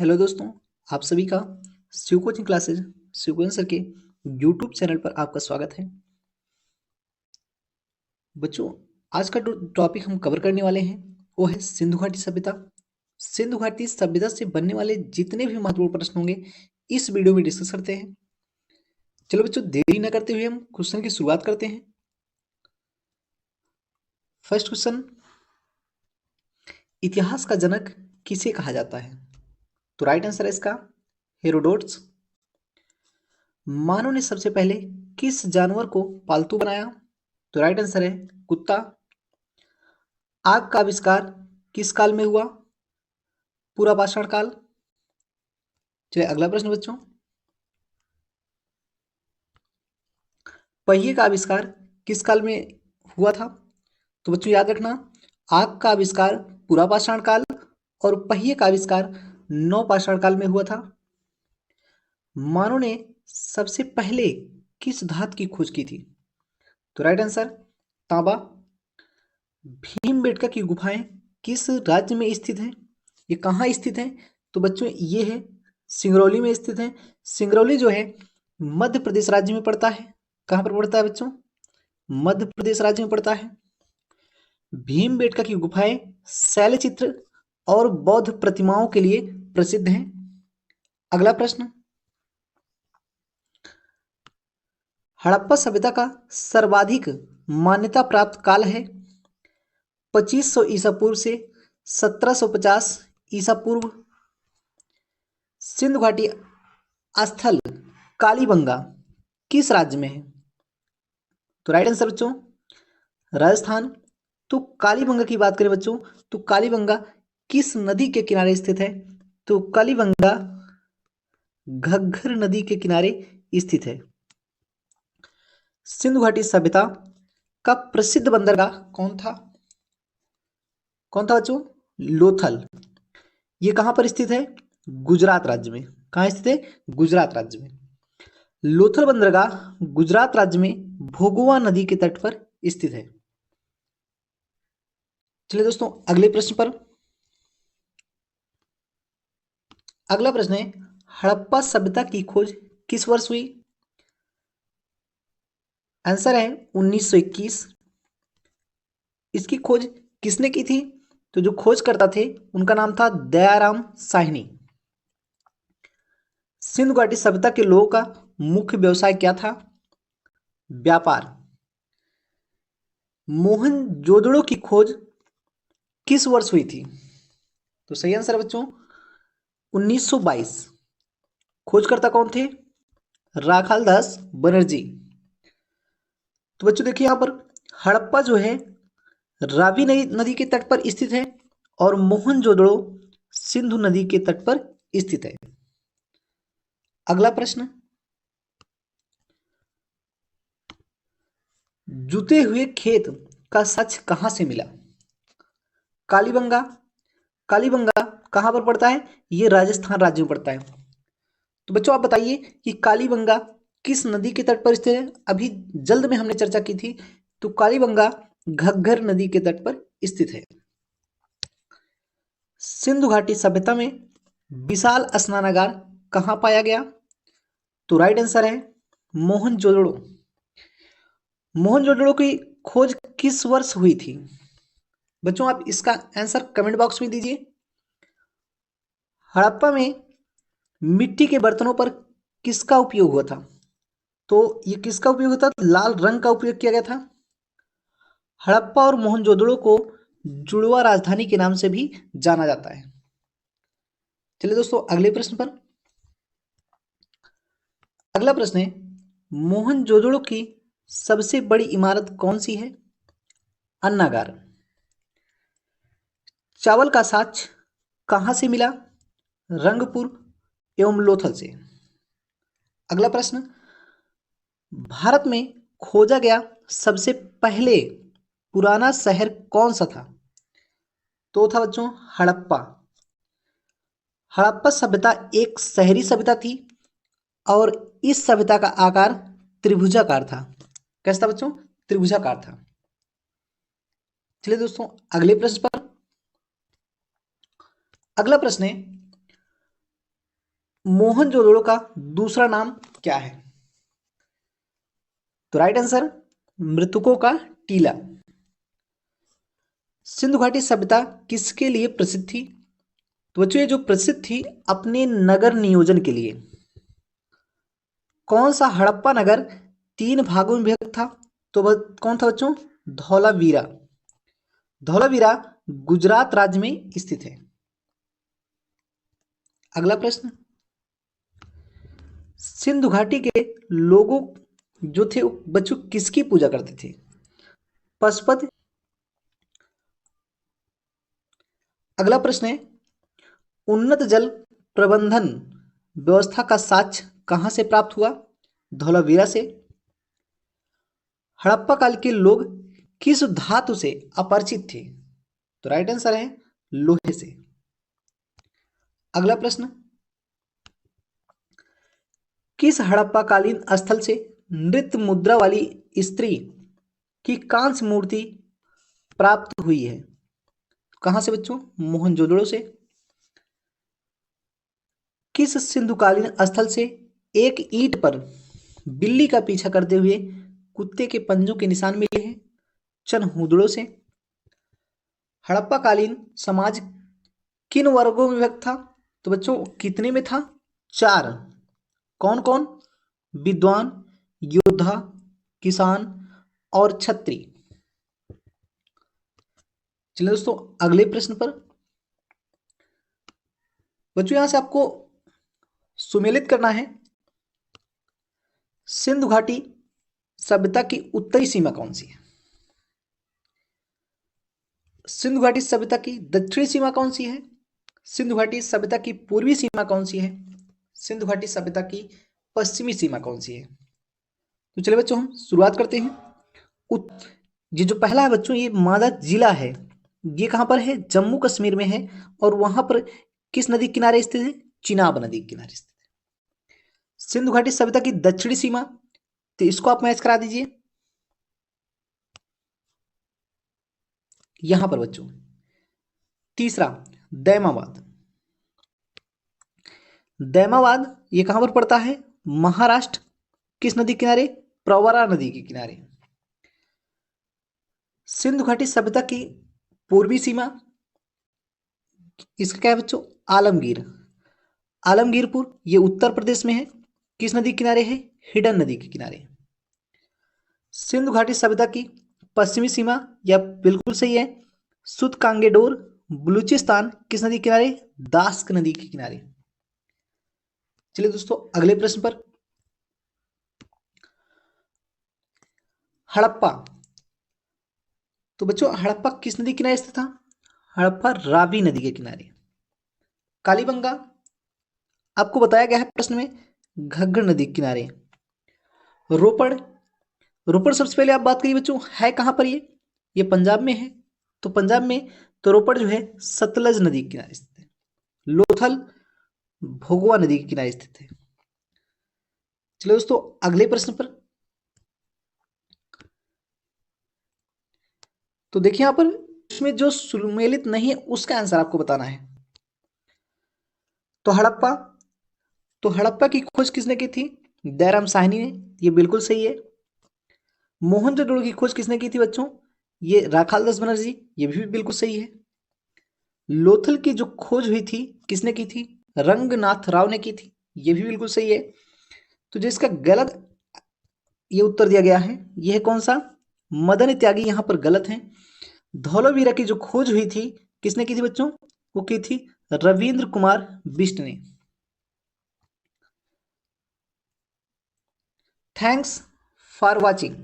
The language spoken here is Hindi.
हेलो दोस्तों, आप सभी का Shiv coaching classes Shivkumar sir के यूट्यूब चैनल पर आपका स्वागत है। बच्चों, आज का टॉपिक हम कवर करने वाले हैं वो है सिंधु घाटी सभ्यता। सिंधु घाटी सभ्यता से बनने वाले जितने भी महत्वपूर्ण प्रश्न होंगे इस वीडियो में डिस्कस करते हैं। चलो बच्चों, देरी न करते हुए हम क्वेश्चन की शुरुआत करते हैं। फर्स्ट क्वेश्चन, इतिहास का जनक किसे कहा जाता है? तो राइट आंसर है इसका हेरोडोट्स। मानव ने सबसे पहले किस जानवर को पालतू बनाया? तो राइट आंसर है कुत्ता। आग का आविष्कार किस काल में हुआ? पूरा पाषाण काल। चलिए अगला प्रश्न बच्चों, पहिए का आविष्कार किस काल में हुआ था? तो बच्चों याद रखना, आग का आविष्कार पूरा पाषाण काल और पहिए का आविष्कार नव पाषाण काल में हुआ था। मानव ने सबसे पहले किस धातु की खोज की थी? तो राइट आंसर तांबा। भीमबेटका की गुफाएं किस राज्य में स्थित हैं? ये कहाँ स्थित हैं? तो बच्चों ये है सिंगरौली में स्थित है। सिंगरौली जो है मध्य प्रदेश राज्य में पड़ता है। कहाँ पर पड़ता है बच्चों? मध्य प्रदेश राज्य में पड़ता है। भीमबेटका की गुफाएं शैलचित्र और बौद्ध प्रतिमाओं के लिए प्रसिद्ध हैं। अगला प्रश्न, हड़प्पा सभ्यता का सर्वाधिक मान्यता प्राप्त काल है 2500 ईसा पूर्व से 1750 ईसा पूर्व। सिंधु घाटी स्थल कालीबंगा किस राज्य में है? तो राइट आंसर बच्चों राजस्थान। तो कालीबंगा की बात करें बच्चों, तो कालीबंगा किस नदी के किनारे स्थित है? तो कालीबंगा घग्गर नदी के किनारे स्थित है। सिंधु घाटी सभ्यता का प्रसिद्ध बंदरगाह कौन था? कौन था बच्चों? लोथल। ये कहां पर स्थित है? गुजरात राज्य में। कहां स्थित है? गुजरात राज्य में। लोथल बंदरगाह गुजरात राज्य में भोगोवा नदी के तट पर स्थित है। चलिए दोस्तों अगले प्रश्न पर। अगला प्रश्न है, हड़प्पा सभ्यता की खोज किस वर्ष हुई? आंसर है 1921। इसकी खोज किसने की थी? तो जो खोज करता थे उनका नाम था दयाराम साहनी। सिंधु घाटी सभ्यता के लोगों का मुख्य व्यवसाय क्या था? व्यापार। मोहनजोदड़ो की खोज किस वर्ष हुई थी? तो सही आंसर है बच्चों 1922। खोजकर्ता कौन थे? राखालदास बनर्जी। तो बच्चों देखिए यहां पर हड़प्पा जो है रावी नदी के तट पर स्थित है और मोहनजोदड़ो सिंधु नदी के तट पर स्थित है। अगला प्रश्न, जुते हुए खेत का सच कहां से मिला? कालीबंगा। कालीबंगा कहां पर पड़ता है? ये राजस्थान राज्य में पड़ता है। तो बच्चों आप बताइए कि कालीबंगा किस नदी के तट पर स्थित है? अभी जल्द में हमने चर्चा की थी। तो कालीबंगा घग्गर नदी के तट पर स्थित है। सिंधु घाटी सभ्यता में विशाल स्नानागार कहां पाया गया? तो राइट आंसर है मोहनजोदड़ो। मोहनजोदड़ो की खोज किस वर्ष हुई थी? बच्चों आप इसका आंसर कमेंट बॉक्स में दीजिए। हड़प्पा में मिट्टी के बर्तनों पर किसका उपयोग हुआ था? तो ये किसका उपयोग होता था? लाल रंग का उपयोग किया गया था। हड़प्पा और मोहनजोदड़ो को जुड़वा राजधानी के नाम से भी जाना जाता है। चलिए दोस्तों अगले प्रश्न पर। अगला प्रश्न है, मोहनजोदड़ो की सबसे बड़ी इमारत कौन सी है? अन्नागार। चावल का साक्ष्य कहां से मिला? रंगपुर एवं लोथल से। अगला प्रश्न, भारत में खोजा गया सबसे पहले पुराना शहर कौन सा था? तो था बच्चों हड़प्पा। हड़प्पा सभ्यता एक शहरी सभ्यता थी और इस सभ्यता का आकार त्रिभुजाकार था। कैसा था बच्चों? त्रिभुजाकार था। चलिए दोस्तों अगले प्रश्न पर। अगला प्रश्न है, मोहनजोदड़ो का दूसरा नाम क्या है? तो राइट आंसर मृतकों का टीला। सिंधु घाटी सभ्यता किसके लिए प्रसिद्ध थी? तो बच्चों ये जो प्रसिद्ध थी अपने नगर नियोजन के लिए। कौन सा हड़प्पा नगर 3 भागों में विभक्त था? तो कौन था बच्चों? धौलावीरा। धौलावीरा गुजरात राज्य में स्थित है। अगला प्रश्न, सिंधु घाटी के लोगों जो थे बच्चों किसकी पूजा करते थे? पशुपति। अगला प्रश्न है, उन्नत जल प्रबंधन व्यवस्था का साक्ष्य कहां से प्राप्त हुआ? धौलावीरा से। हड़प्पा काल के लोग किस धातु से अपरिचित थे? तो राइट आंसर है लोहे से। अगला प्रश्न, किस हड़प्पा कालीन स्थल से नृत्य मुद्रा वाली स्त्री की कांस्य मूर्ति प्राप्त हुई है? कहां से बच्चों? मोहनजोदड़ो से। किस सिंधुकालीन स्थल से एक ईंट पर बिल्ली का पीछा करते हुए कुत्ते के पंजों के निशान मिले हैं? चनहुदड़ो से। हड़प्पा कालीन समाज किन वर्गों में विभक्त था? तो बच्चों कितने में था? 4। कौन कौन? विद्वान, योद्धा, किसान और छत्री। चलिए दोस्तों अगले प्रश्न पर। बच्चों यहां से आपको सुमेलित करना है, सिंधु घाटी सभ्यता की उत्तरी सीमा कौन सी है? सिंधु घाटी सभ्यता की दक्षिणी सीमा कौन सी है? सिंधु घाटी सभ्यता की पूर्वी सीमा कौन सी है? सिंधु घाटी सभ्यता की पश्चिमी सीमा कौन सी है? तो चलिए बच्चों हम शुरुआत करते हैं। ये जो पहला है बच्चों, ये मादा जिला है। ये कहां पर है? जम्मू कश्मीर में है। और वहां पर किस नदी किनारे स्थित है? चिनाब नदी के किनारे स्थित है। सिंधु घाटी सभ्यता की दक्षिणी सीमा, तो इसको आप मैच करा दीजिए यहां पर बच्चों। तीसरा दैमाबाद। दैमाबाद ये कहां पर पड़ता है? महाराष्ट्र। किस नदी के किनारे? प्रवरा नदी के किनारे। सिंधु घाटी सभ्यता की पूर्वी सीमा, इसका क्या है बच्चों? आलमगीर। आलमगीरपुर ये उत्तर प्रदेश में है। किस नदी के किनारे है? हिडन नदी के किनारे। सिंधु घाटी सभ्यता की पश्चिमी सीमा, यह बिल्कुल सही है, सुत कांगेडोर बलूचिस्तान। किस नदी के किनारे? दास्क नदी के किनारे। चलिए दोस्तों अगले प्रश्न पर। हड़प्पा, तो बच्चों हड़प्पा किस नदी के किनारे स्थित था? हड़प्पा रावी नदी के किनारे। कालीबंगा आपको बताया गया है प्रश्न में घग्गर नदी के किनारे। रोपड़, रोपड़ सबसे पहले आप बात करिए बच्चों है कहां पर? ये पंजाब में है। तो पंजाब में तो रोपड़ जो है सतलज नदी के किनारे स्थित है। लोथल भोगवा नदी के किनारे स्थित है। चलिए दोस्तों अगले प्रश्न पर। तो देखिए यहां पर इसमें जो सुमेलित नहीं है उसका आंसर आपको बताना है। तो हड़प्पा, तो हड़प्पा की खोज किसने की थी? दयाराम साहनी ने। ये बिल्कुल सही है। मोहनजोदड़ो की खोज किसने की थी बच्चों? ये राखालदास बनर्जी। ये भी बिल्कुल सही है। लोथल की जो खोज हुई थी किसने की थी? रंगनाथ राव ने की थी। ये भी बिल्कुल सही है। तो जो इसका गलत ये उत्तर दिया गया है यह है कौन सा? मदन त्यागी यहां पर गलत है। धौलावीरा की जो खोज हुई थी किसने की थी बच्चों? वो की थी रविंद्र कुमार बिष्ट ने। Thanks for watching.